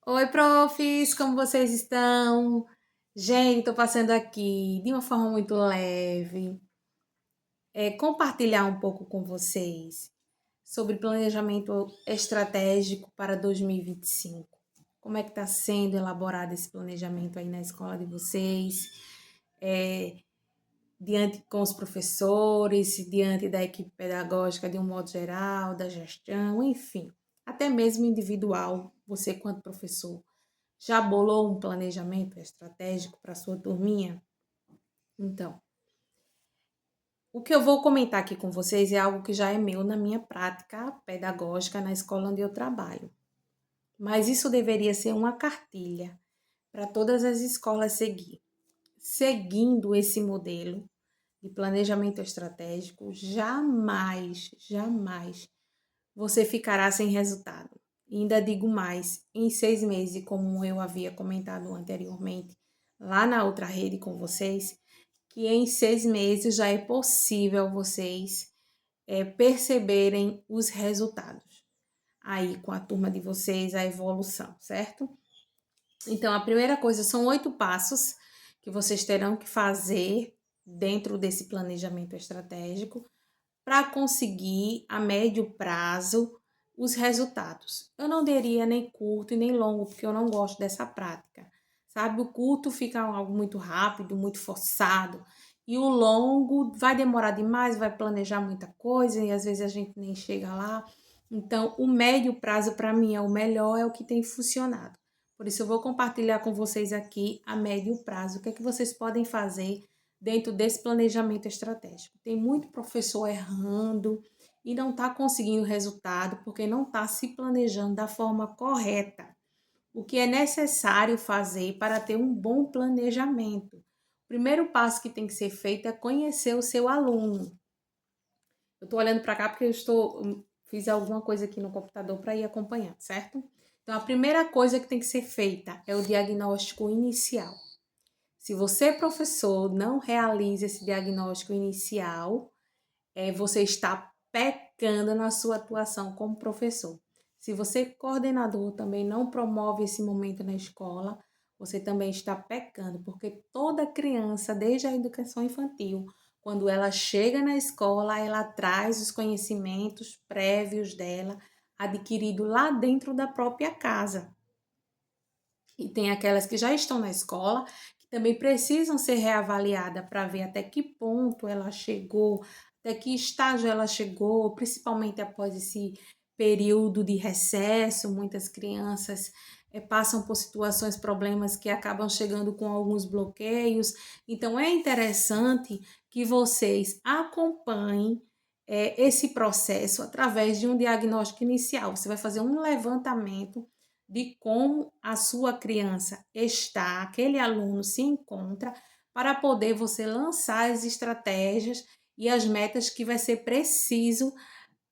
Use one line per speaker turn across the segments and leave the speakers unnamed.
Oi, profs, como vocês estão? Gente, estou passando aqui de uma forma muito leve, compartilhar um pouco com vocês sobre planejamento estratégico para 2025. Como é que está sendo elaborado esse planejamento aí na escola de vocês? É, diante com os professores, diante da equipe pedagógica de um modo geral, da gestão, enfim, até mesmo individual, você quanto professor. Já bolou um planejamento estratégico para sua turminha? Então, o que eu vou comentar aqui com vocês é algo que já é meu na minha prática pedagógica na escola onde eu trabalho. Mas isso deveria ser uma cartilha para todas as escolas seguir. Seguindo esse modelo de planejamento estratégico, jamais você ficará sem resultado. E ainda digo mais, em 6 meses, como eu havia comentado anteriormente, lá na outra rede com vocês, que em 6 meses já é possível vocês perceberem os resultados. Aí, com a turma de vocês, a evolução, certo? Então, a primeira coisa são 8 passos que vocês terão que fazer dentro desse planejamento estratégico para conseguir a médio prazo os resultados. Eu não diria nem curto e nem longo, porque eu não gosto dessa prática. Sabe, o curto fica algo muito rápido, muito forçado, e o longo vai demorar demais, vai planejar muita coisa e às vezes a gente nem chega lá. Então, o médio prazo para mim é o melhor, é o que tem funcionado. Por isso eu vou compartilhar com vocês aqui a médio prazo, o que é que vocês podem fazer dentro desse planejamento estratégico. Tem muito professor errando e não está conseguindo resultado porque não está se planejando da forma correta. O que é necessário fazer para ter um bom planejamento? O primeiro passo que tem que ser feito é conhecer o seu aluno. Eu estou olhando para cá porque fiz alguma coisa aqui no computador para ir acompanhando, certo? Então, a primeira coisa que tem que ser feita é o diagnóstico inicial. Se você, professor, não realiza esse diagnóstico inicial, você está pecando na sua atuação como professor. Se você, coordenador, também não promove esse momento na escola, você também está pecando, porque toda criança, desde a educação infantil, quando ela chega na escola, ela traz os conhecimentos prévios dela, adquirido lá dentro da própria casa. E tem aquelas que já estão na escola, que também precisam ser reavaliadas para ver até que ponto ela chegou, até que estágio ela chegou, principalmente após esse período de recesso. Muitas crianças passam por situações, problemas que acabam chegando com alguns bloqueios. Então, é interessante que vocês acompanhem esse processo através de um diagnóstico inicial. Você vai fazer um levantamento de como a sua criança está, aquele aluno se encontra, para poder você lançar as estratégias e as metas que vai ser preciso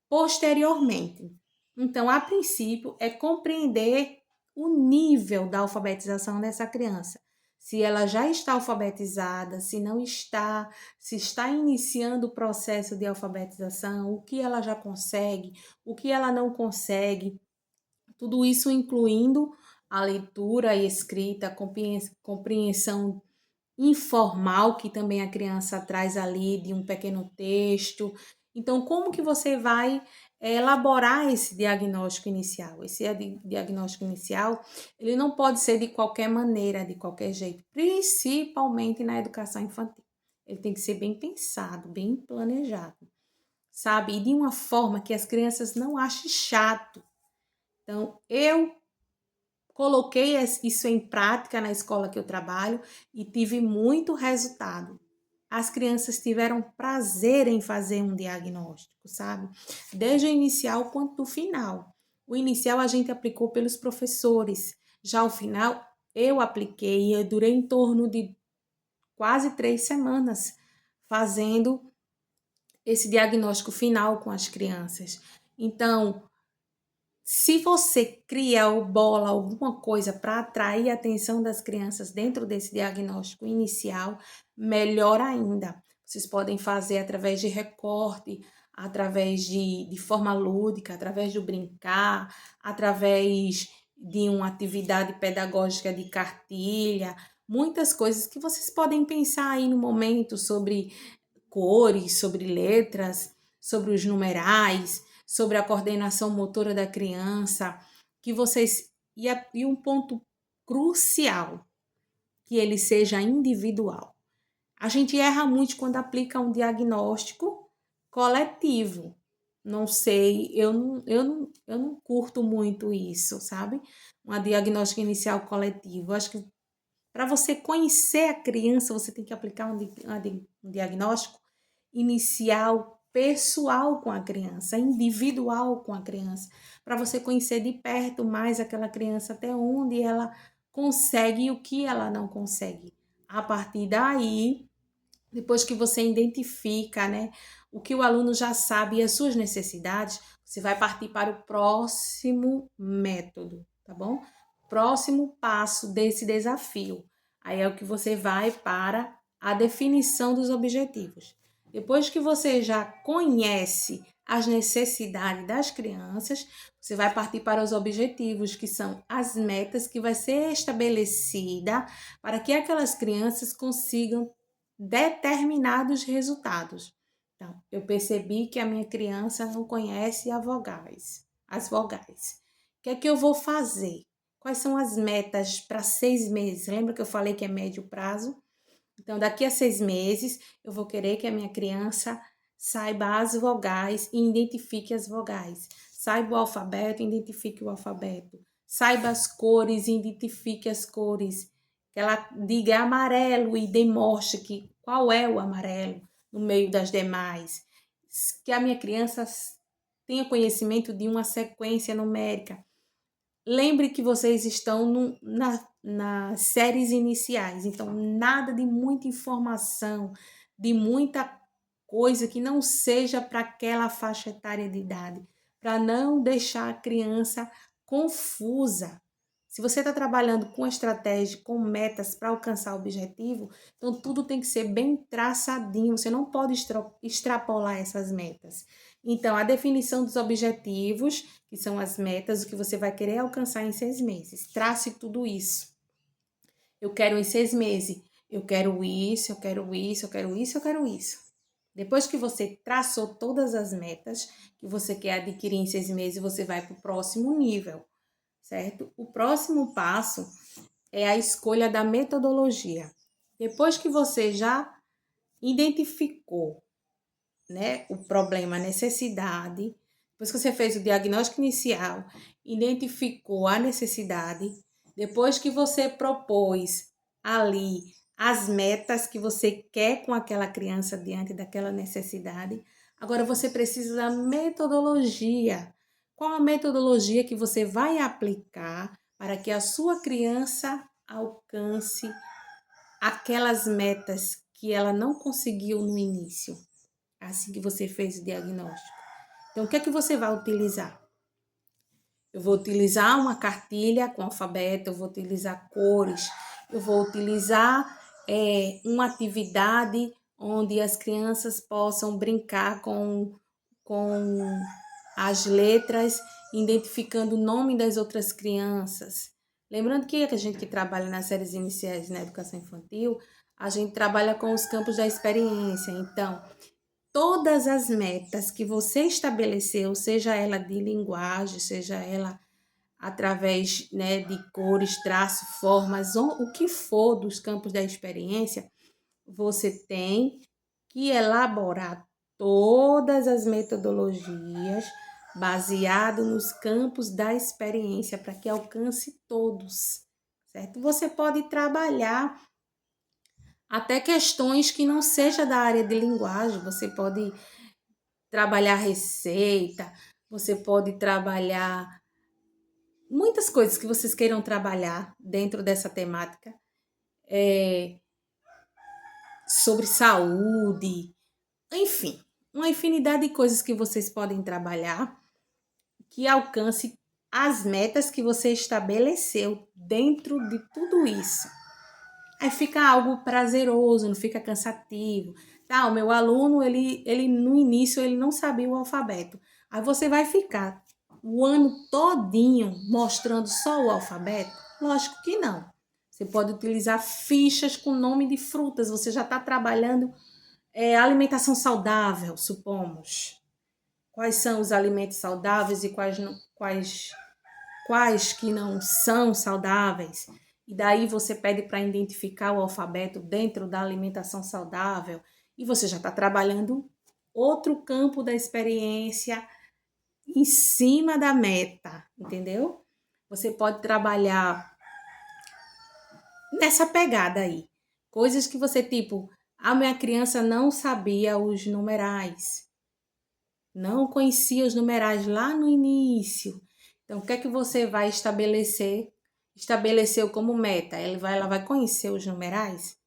posteriormente. Então, a princípio, é compreender o nível da alfabetização dessa criança. Se ela já está alfabetizada, se não está, se está iniciando o processo de alfabetização, o que ela já consegue, o que ela não consegue, tudo isso incluindo a leitura e escrita, a compreensão informal que também a criança traz ali de um pequeno texto. Então, como que você vai elaborar esse diagnóstico inicial? Esse diagnóstico inicial, ele não pode ser de qualquer maneira, de qualquer jeito, principalmente na educação infantil. Ele tem que ser bem pensado, bem planejado, sabe? E de uma forma que as crianças não achem chato. Então, eu coloquei isso em prática na escola que eu trabalho e tive muito resultado. As crianças tiveram prazer em fazer um diagnóstico, sabe? Desde o inicial quanto do final. O inicial a gente aplicou pelos professores, já o final eu apliquei e eu durei em torno de quase 3 semanas fazendo esse diagnóstico final com as crianças. Então, se você cria ou bola alguma coisa para atrair a atenção das crianças dentro desse diagnóstico inicial, melhor ainda. Vocês podem fazer através de recorte, através de forma lúdica, através do brincar, através de uma atividade pedagógica de cartilha, muitas coisas que vocês podem pensar aí no momento sobre cores, sobre letras, sobre os numerais, sobre a coordenação motora da criança, que vocês e um ponto crucial, que ele seja individual. A gente erra muito quando aplica um diagnóstico coletivo. Não sei, eu não curto muito isso, sabe? Uma diagnóstica inicial coletivo. Acho que para você conhecer a criança, você tem que aplicar um diagnóstico inicial pessoal com a criança, individual com a criança, para você conhecer de perto mais aquela criança, até onde ela consegue e o que ela não consegue. A partir daí, depois que você identifica, né, o que o aluno já sabe e as suas necessidades, você vai partir para o próximo método, tá bom? Próximo passo desse desafio. Aí é o que você vai para a definição dos objetivos. Depois que você já conhece as necessidades das crianças, você vai partir para os objetivos, que são as metas que vai ser estabelecida para que aquelas crianças consigam determinados resultados. Então, eu percebi que a minha criança não conhece as vogais. O que é que eu vou fazer? Quais são as metas para 6 meses? Lembra que eu falei que é médio prazo? Então, daqui a 6 meses, eu vou querer que a minha criança saiba as vogais e identifique as vogais. Saiba o alfabeto e identifique o alfabeto. Saiba as cores e identifique as cores. Que ela diga amarelo e demonstre que qual é o amarelo no meio das demais. Que a minha criança tenha conhecimento de uma sequência numérica. Lembre que vocês estão nas séries iniciais, então nada de muita informação, de muita coisa que não seja para aquela faixa etária de idade, para não deixar a criança confusa. Se você está trabalhando com estratégia, com metas para alcançar o objetivo, então tudo tem que ser bem traçadinho, você não pode extrapolar essas metas. Então, a definição dos objetivos, que são as metas, o que você vai querer alcançar em 6 meses. Trace tudo isso. Eu quero em 6 meses, eu quero isso, eu quero isso, eu quero isso, eu quero isso. Depois que você traçou todas as metas que você quer adquirir em 6 meses, você vai para o próximo nível, certo? O próximo passo é a escolha da metodologia. Depois que você já identificou, né, o problema, a necessidade, depois que você fez o diagnóstico inicial, identificou a necessidade, depois que você propôs ali as metas que você quer com aquela criança diante daquela necessidade, agora você precisa da metodologia. Qual a metodologia que você vai aplicar para que a sua criança alcance aquelas metas que ela não conseguiu no início, assim que você fez o diagnóstico? Então, o que é que você vai utilizar? Eu vou utilizar uma cartilha com alfabeto, eu vou utilizar cores, eu vou utilizar uma atividade onde as crianças possam brincar com as letras, identificando o nome das outras crianças. Lembrando que a gente que trabalha nas séries iniciais na educação infantil, a gente trabalha com os campos da experiência. Então, todas as metas que você estabeleceu, seja ela de linguagem, seja ela através, né, de cores, traço, formas, o que for dos campos da experiência, você tem que elaborar todas as metodologias baseado nos campos da experiência para que alcance todos, certo? Você pode trabalhar até questões que não seja da área de linguagem, você pode trabalhar receita, você pode trabalhar muitas coisas que vocês queiram trabalhar dentro dessa temática, sobre saúde, enfim, uma infinidade de coisas que vocês podem trabalhar que alcance as metas que você estabeleceu dentro de tudo isso. Aí fica algo prazeroso, não fica cansativo. Tá, o meu aluno, ele no início, ele não sabia o alfabeto. Aí você vai ficar o ano todinho mostrando só o alfabeto? Lógico que não. Você pode utilizar fichas com nome de frutas. Você já está trabalhando alimentação saudável, supomos. Quais são os alimentos saudáveis e quais que não são saudáveis. E daí você pede para identificar o alfabeto dentro da alimentação saudável. E você já está trabalhando outro campo da experiência em cima da meta, entendeu? Você pode trabalhar nessa pegada aí. Coisas que você, tipo, a minha criança não sabia os numerais, não conhecia os numerais lá no início. Então, o que é que você vai estabelecer? Estabeleceu como meta. Ela vai conhecer os numerais?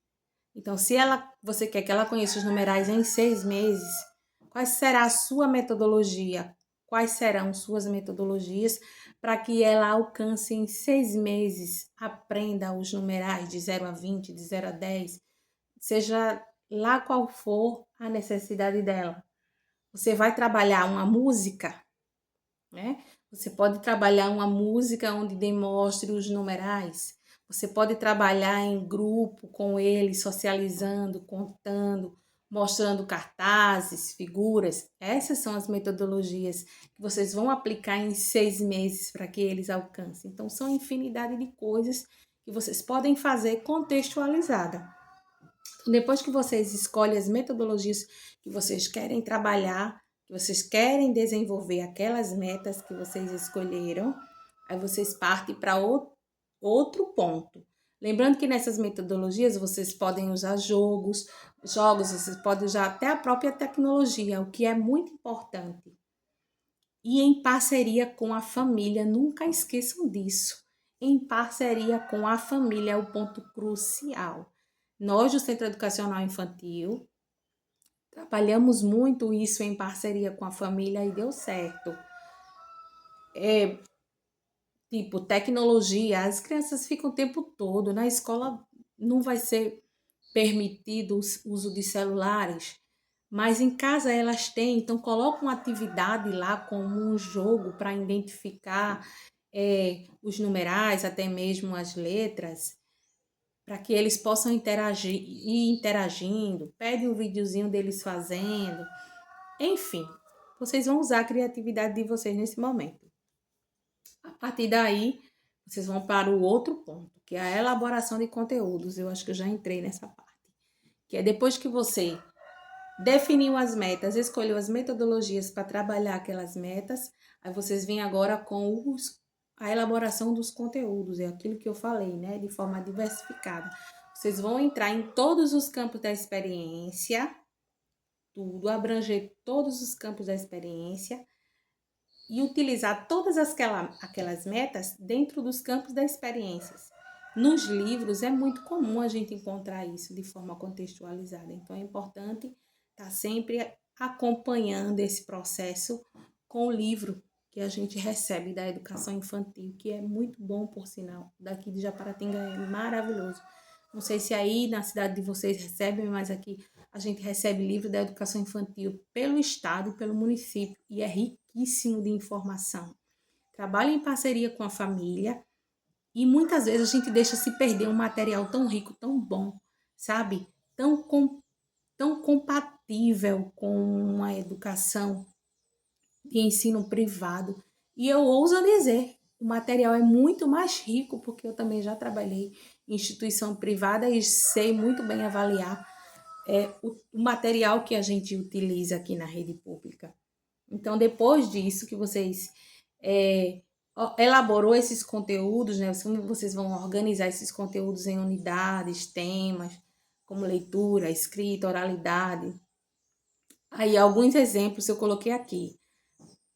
Então, se você quer que ela conheça os numerais em 6 meses, qual será a sua metodologia? Quais serão suas metodologias para que ela alcance em 6 meses, aprenda os numerais de 0 a 20, de 0 a 10, seja lá qual for a necessidade dela. Você vai trabalhar uma música, né? Você pode trabalhar uma música onde demonstre os numerais. Você pode trabalhar em grupo com ele, socializando, contando, mostrando cartazes, figuras. Essas são as metodologias que vocês vão aplicar em 6 meses para que eles alcancem. Então, são infinidade de coisas que vocês podem fazer contextualizada. Então, depois que vocês escolhem as metodologias que vocês querem trabalhar, que vocês querem desenvolver aquelas metas que vocês escolheram, aí vocês partem para outro ponto. Lembrando que nessas metodologias vocês podem usar jogos, vocês podem usar até a própria tecnologia, o que é muito importante. E em parceria com a família, nunca esqueçam disso. Em parceria com a família é o ponto crucial. Nós do Centro Educacional Infantil trabalhamos muito isso em parceria com a família e deu certo. Tipo, tecnologia, as crianças ficam o tempo todo. Na escola não vai ser permitido o uso de celulares, mas em casa elas têm, então coloca uma atividade lá como um jogo para identificar os numerais, até mesmo as letras, para que eles possam interagir e interagindo, pede um videozinho deles fazendo, enfim, vocês vão usar a criatividade de vocês nesse momento. A partir daí, vocês vão para o outro ponto, que é a elaboração de conteúdos. Eu acho que eu já entrei nessa parte. Que é depois que você definiu as metas, escolheu as metodologias para trabalhar aquelas metas, aí vocês vêm agora com a elaboração dos conteúdos, é aquilo que eu falei, né? De forma diversificada. Vocês vão entrar em todos os campos da experiência, tudo, abranger todos os campos da experiência e utilizar todas aquelas metas dentro dos campos das experiências. Nos livros é muito comum a gente encontrar isso de forma contextualizada, então é importante estar sempre acompanhando esse processo com o livro que a gente recebe da educação infantil, que é muito bom, por sinal, daqui de Japaratinga é maravilhoso. Não sei se aí na cidade de vocês recebem, mas aqui a gente recebe livro da educação infantil pelo estado e pelo município e é riquíssimo de informação. Trabalha em parceria com a família e muitas vezes a gente deixa se perder um material tão rico, tão bom, sabe? Tão compatível com a educação de ensino privado. E eu ouso dizer, o material é muito mais rico, porque eu também já trabalhei em instituição privada e sei muito bem avaliar o material que a gente utiliza aqui na rede pública. Então, depois disso que vocês elaborou esses conteúdos, né? Vocês vão organizar esses conteúdos em unidades, temas, como leitura, escrita, oralidade. Aí, alguns exemplos eu coloquei aqui.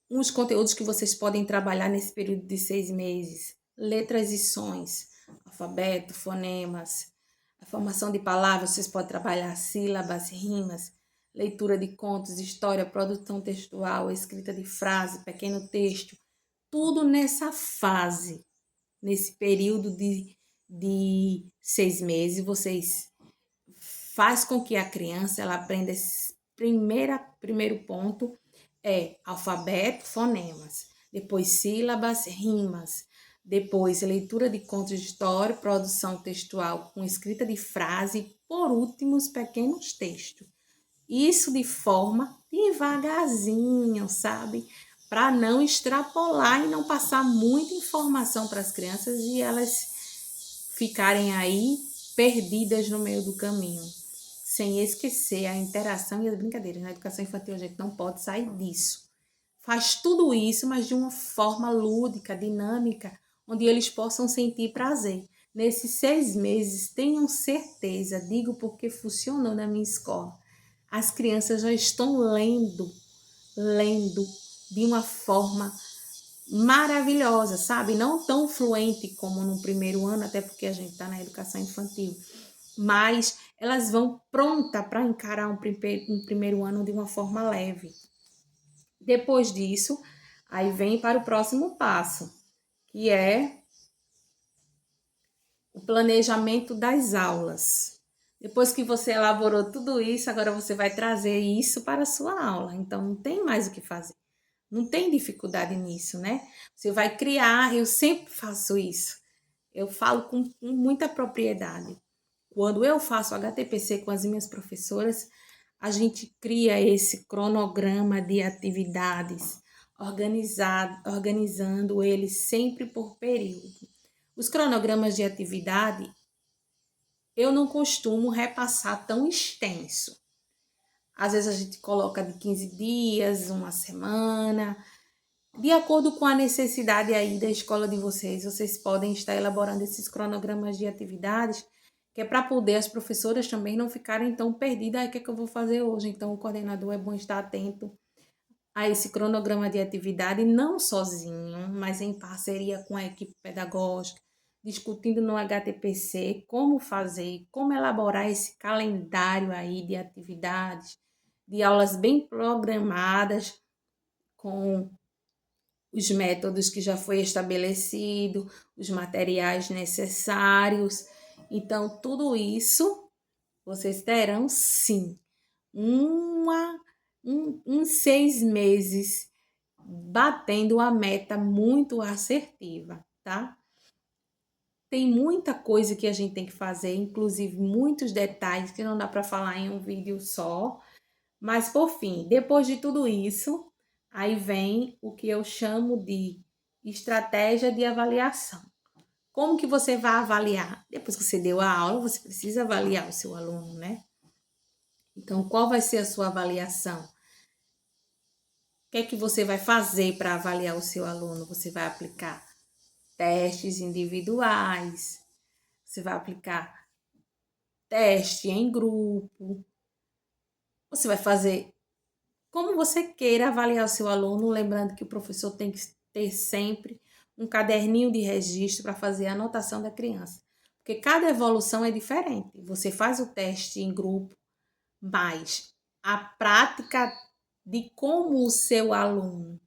Uns conteúdos que vocês podem trabalhar nesse período de 6 meses. Letras e sons, alfabeto, fonemas, a formação de palavras, vocês podem trabalhar sílabas, rimas, leitura de contos, história, produção textual, escrita de frase, pequeno texto, tudo nessa fase, nesse período de 6 meses, vocês faz com que a criança ela aprenda esse primeiro ponto, alfabeto, fonemas. depois sílabas, rimas, depois leitura de contos de história, produção textual com escrita de frase, por último, os pequenos textos. Isso de forma devagarzinho, sabe? Para não extrapolar e não passar muita informação para as crianças e elas ficarem aí perdidas no meio do caminho. Sem esquecer a interação e as brincadeiras. Na educação infantil a gente não pode sair disso. Faz tudo isso, mas de uma forma lúdica, dinâmica, onde eles possam sentir prazer. Nesses 6 meses, tenham certeza, digo porque funcionou na minha escola. As crianças já estão lendo de uma forma maravilhosa, sabe? Não tão fluente como no primeiro ano, até porque a gente está na educação infantil, mas elas vão pronta para encarar um primeiro ano de uma forma leve. Depois disso, aí vem para o próximo passo, que é o planejamento das aulas. Depois que você elaborou tudo isso, agora você vai trazer isso para a sua aula. Então, não tem mais o que fazer. Não tem dificuldade nisso, né? Você vai criar, eu sempre faço isso. Eu falo com muita propriedade. Quando eu faço HTPC com as minhas professoras, a gente cria esse cronograma de atividades, organizando eles sempre por período. Os cronogramas de atividade, eu não costumo repassar tão extenso. Às vezes a gente coloca de 15 dias, uma semana, de acordo com a necessidade aí da escola de vocês. Vocês podem estar elaborando esses cronogramas de atividades, que é para poder as professoras também não ficarem tão perdidas. O que é que eu vou fazer hoje? Então, o coordenador é bom estar atento a esse cronograma de atividade, não sozinho, mas em parceria com a equipe pedagógica, discutindo no HTPC como fazer, como elaborar esse calendário aí de atividades, de aulas bem programadas, com os métodos que já foi estabelecido, os materiais necessários. Então, tudo isso vocês terão sim uns 6 meses batendo a meta muito assertiva, tá? Tem muita coisa que a gente tem que fazer, inclusive muitos detalhes que não dá para falar em um vídeo só. Mas, por fim, depois de tudo isso, aí vem o que eu chamo de estratégia de avaliação. Como que você vai avaliar? Depois que você deu a aula, você precisa avaliar o seu aluno, né? Então, qual vai ser a sua avaliação? O que é que você vai fazer para avaliar o seu aluno? Você vai aplicar testes individuais, você vai aplicar teste em grupo, você vai fazer como você queira avaliar o seu aluno, lembrando que o professor tem que ter sempre um caderninho de registro para fazer a anotação da criança. Porque cada evolução é diferente. Você faz o teste em grupo, mas a prática de como o seu aluno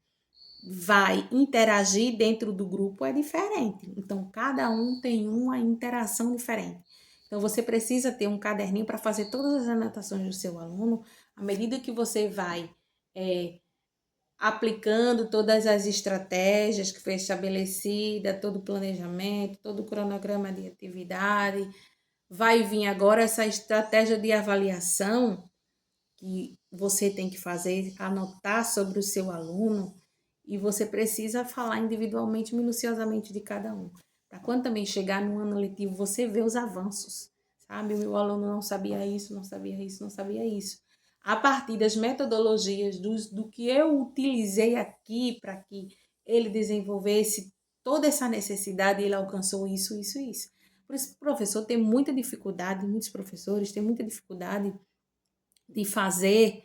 vai interagir dentro do grupo é diferente. Então, cada um tem uma interação diferente. Então, você precisa ter um caderninho para fazer todas as anotações do seu aluno, à medida que você vai aplicando todas as estratégias que foi estabelecida, todo o planejamento, todo o cronograma de atividade. Vai vir agora essa estratégia de avaliação que você tem que fazer, anotar sobre o seu aluno, e você precisa falar individualmente, minuciosamente de cada um. Para quando também chegar no ano letivo, você vê os avanços, sabe? O meu aluno não sabia isso, não sabia isso, não sabia isso. A partir das metodologias, do que eu utilizei aqui para que ele desenvolvesse toda essa necessidade, ele alcançou isso, isso, isso. Por isso, o professor tem muita dificuldade, muitos professores têm muita dificuldade de fazer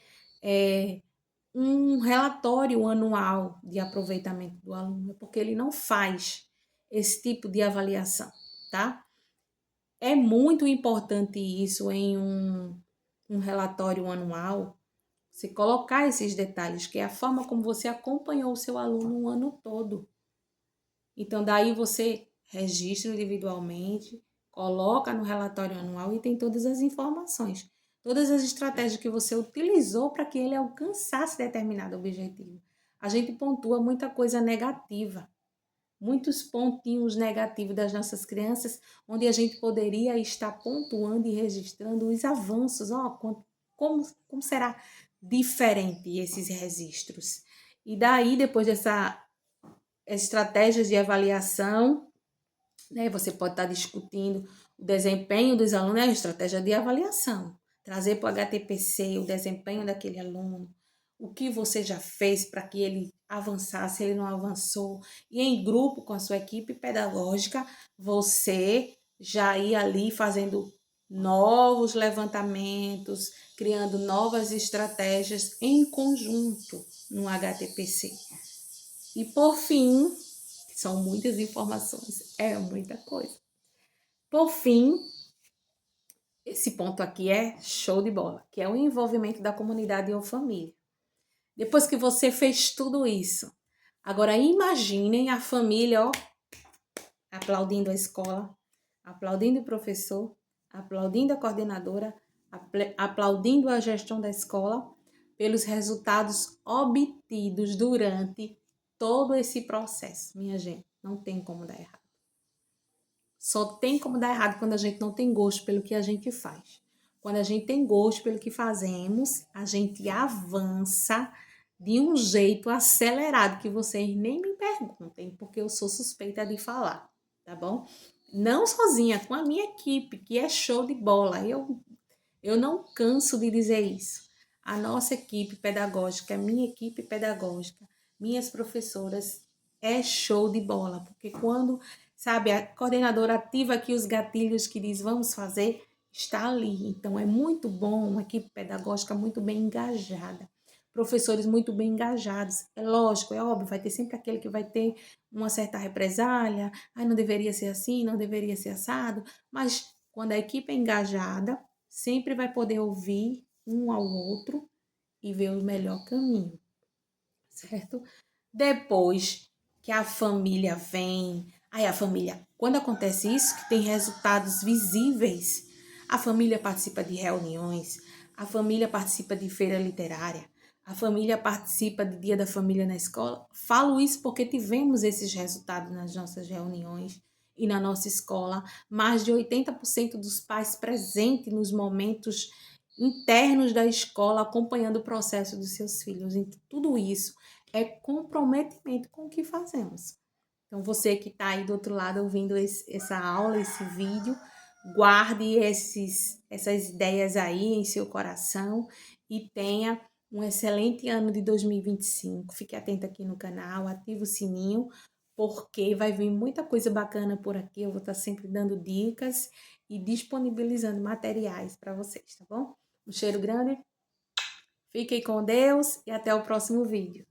um relatório anual de aproveitamento do aluno, porque ele não faz esse tipo de avaliação, tá? É muito importante isso em um relatório anual, você colocar esses detalhes, que é a forma como você acompanhou o seu aluno o ano todo. Então, daí você registra individualmente, coloca no relatório anual e tem todas as informações, todas as estratégias que você utilizou para que ele alcançasse determinado objetivo. a gente pontua muita coisa negativa, muitos pontinhos negativos das nossas crianças, onde a gente poderia estar pontuando e registrando os avanços. Como será diferente esses registros? E daí, depois dessa estratégias de avaliação, né, você pode estar discutindo o desempenho dos alunos, é a estratégia de avaliação. Trazer para o HTPC o desempenho daquele aluno, o que você já fez para que ele avançasse, se ele não avançou. E em grupo com a sua equipe pedagógica, você já ir ali fazendo novos levantamentos, criando novas estratégias em conjunto no HTPC. E por fim, são muitas informações, é muita coisa. Por fim, esse ponto aqui é show de bola, que é o envolvimento da comunidade ou família. Depois que você fez tudo isso, agora imaginem a família, ó, aplaudindo a escola, aplaudindo o professor, aplaudindo a coordenadora, aplaudindo a gestão da escola pelos resultados obtidos durante todo esse processo. Minha gente, não tem como dar errado. Só tem como dar errado quando a gente não tem gosto pelo que a gente faz. Quando a gente tem gosto pelo que fazemos, a gente avança de um jeito acelerado que vocês nem me perguntem, porque eu sou suspeita de falar, tá bom? Não sozinha, com a minha equipe, que é show de bola. Eu não canso de dizer isso. A nossa equipe pedagógica, minha equipe pedagógica, minhas professoras, é show de bola, porque quando, sabe, a coordenadora ativa aqui os gatilhos que diz vamos fazer, está ali. Então é muito bom, uma equipe pedagógica muito bem engajada, professores muito bem engajados. É lógico, é óbvio, vai ter sempre aquele que vai ter uma certa represália, ai, não deveria ser assim, não deveria ser assado, mas quando a equipe é engajada, sempre vai poder ouvir um ao outro e ver o melhor caminho, certo? Depois que a família vem, aí a família, quando acontece isso, que tem resultados visíveis, a família participa de reuniões, a família participa de feira literária, a família participa do Dia da Família na escola. Falo isso porque tivemos esses resultados nas nossas reuniões e na nossa escola. Mais de 80% dos pais presentes nos momentos internos da escola, acompanhando o processo dos seus filhos. Então, tudo isso é comprometimento com o que fazemos. Então, você que está aí do outro lado ouvindo essa aula, esse vídeo, guarde essas ideias aí em seu coração e tenha um excelente ano de 2025. Fique atento aqui no canal, ative o sininho, porque vai vir muita coisa bacana por aqui. Eu vou estar sempre dando dicas e disponibilizando materiais para vocês, tá bom? Um cheiro grande, fiquem com Deus e até o próximo vídeo.